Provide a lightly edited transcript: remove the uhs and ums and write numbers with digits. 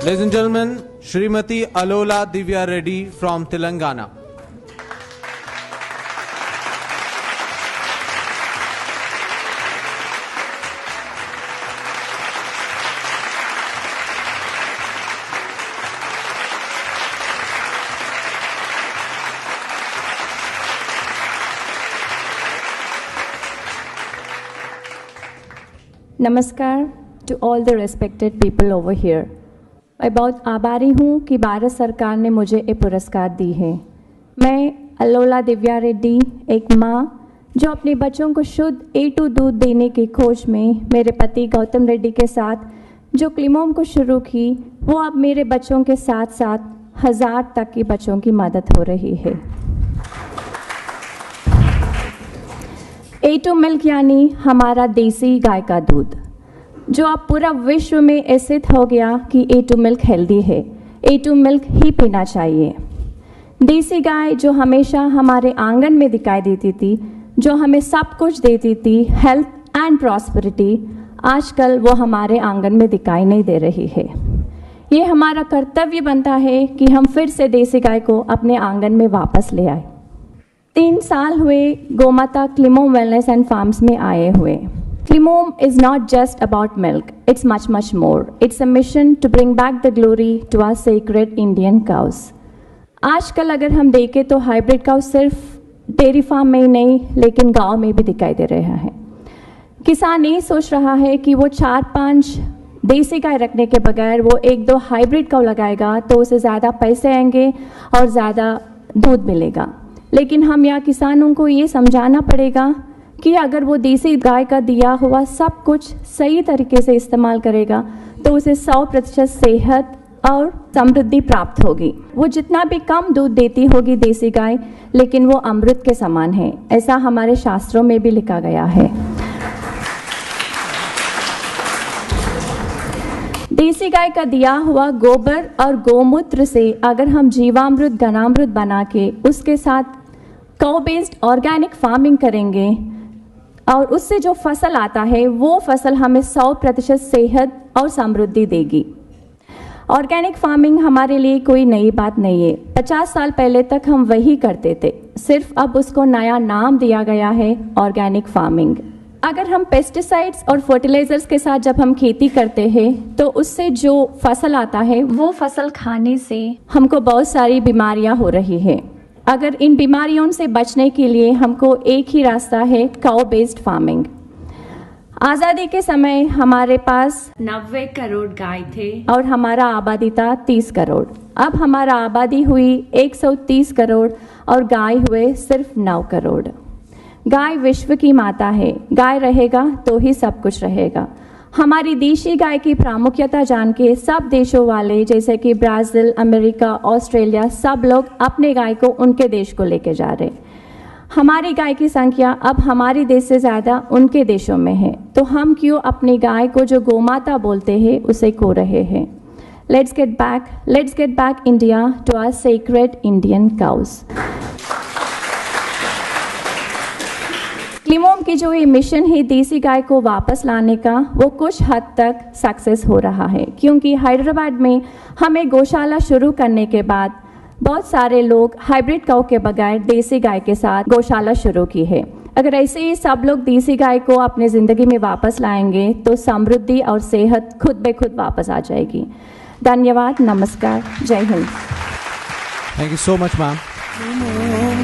Ladies and gentlemen, Srimati Alola Divya Reddy from Telangana. नमस्कार to all the respected people over here. मैं बहुत आभारी हूँ कि भारत सरकार ने मुझे ये पुरस्कार दी है। मैं अलोला दिव्या रेड्डी, एक माँ जो अपने बच्चों को शुद्ध A2 दूध देने की खोज में मेरे पति गौतम रेड्डी के साथ जो क्लिमोम को शुरू की, वो अब मेरे बच्चों के साथ साथ 1000 तक के बच्चों की मदद हो रही है। A2 मिल्क यानी हमारा देसी गाय का दूध, जो अब पूरा विश्व में ऐसे हो गया कि A2 मिल्क हेल्दी है, A2 मिल्क ही पीना चाहिए। देसी गाय जो हमेशा हमारे आंगन में दिखाई देती थी, जो हमें सब कुछ देती थी, हेल्थ एंड प्रॉस्पेरिटी, आजकल वो हमारे आंगन में दिखाई नहीं दे रही है। ये हमारा कर्तव्य बनता है कि हम फिर से देसी गाय को अपने आंगन में वापस ले आए। 3 साल हुए गोमाता क्लिमोम वेलनेस एंड फार्म्स में आए हुए। Climome is not just about milk, it's much more. It's a mission to bring back the glory to our sacred Indian cows. आजकल अगर हम देखें तो हाइब्रिड काउ सिर्फ डेयरी फार्म में ही नहीं, लेकिन गांव में भी दिखाई दे रहा है। किसान ये सोच रहा है कि वो 4-5 देसी गाय रखने के बगैर वो 1-2 हाइब्रिड काउ लगाएगा तो उसे ज़्यादा पैसे आएंगे और ज़्यादा दूध मिलेगा। लेकिन हम यहाँ किसानों को ये समझाना पड़ेगा कि अगर वो देसी गाय का दिया हुआ सब कुछ सही तरीके से इस्तेमाल करेगा तो उसे 100% सेहत और समृद्धि प्राप्त होगी। वो जितना भी कम दूध देती होगी देसी गाय, लेकिन वो अमृत के समान है, ऐसा हमारे शास्त्रों में भी लिखा गया है। देसी गाय का दिया हुआ गोबर और गोमूत्र से अगर हम जीवामृत, घनामृत बना के उसके साथ काउ बेस्ड ऑर्गेनिक फार्मिंग करेंगे और उससे जो फसल आता है वो फसल हमें 100% सेहत और समृद्धि देगी। ऑर्गेनिक फार्मिंग हमारे लिए कोई नई बात नहीं है, 50 साल पहले तक हम वही करते थे, सिर्फ अब उसको नया नाम दिया गया है ऑर्गेनिक फार्मिंग। अगर हम पेस्टिसाइड्स और फर्टिलाइजर्स के साथ जब हम खेती करते हैं तो उससे जो फसल आता है वो फसल खाने से हमको बहुत सारी बीमारियां हो रही है। अगर इन बीमारियों से बचने के लिए हमको एक ही रास्ता है, काउ बेस्ड फार्मिंग। आज़ादी के समय हमारे पास 90 करोड़ गाय थे और हमारा आबादी था 30 करोड़। अब हमारा आबादी हुई 130 करोड़ और गाय हुए सिर्फ 9 करोड़। गाय विश्व की माता है, गाय रहेगा तो ही सब कुछ रहेगा। हमारी देशी गाय की प्रामुख्यता जान के सब देशों वाले जैसे कि ब्राज़ील, अमेरिका, ऑस्ट्रेलिया, सब लोग अपने गाय को उनके देश को लेके जा रहे। हमारी गाय की संख्या अब हमारे देश से ज़्यादा उनके देशों में है, तो हम क्यों अपनी गाय को जो गोमाता बोलते हैं उसे खो रहे हैं। Let's get back India to our sacred Indian cows. क्लिमोम की जो ये मिशन है देसी गाय को वापस लाने का, वो कुछ हद तक सक्सेस हो रहा है, क्योंकि हैदराबाद में हमें गौशाला शुरू करने के बाद बहुत सारे लोग हाइब्रिड काऊ के बगैर देसी गाय के साथ गौशाला शुरू की है। अगर ऐसे ही सब लोग देसी गाय को अपने ज़िंदगी में वापस लाएंगे तो समृद्धि और सेहत खुद ब खुद वापस आ जाएगी। धन्यवाद, नमस्कार, जय Hind. Thank you so much, ma'am.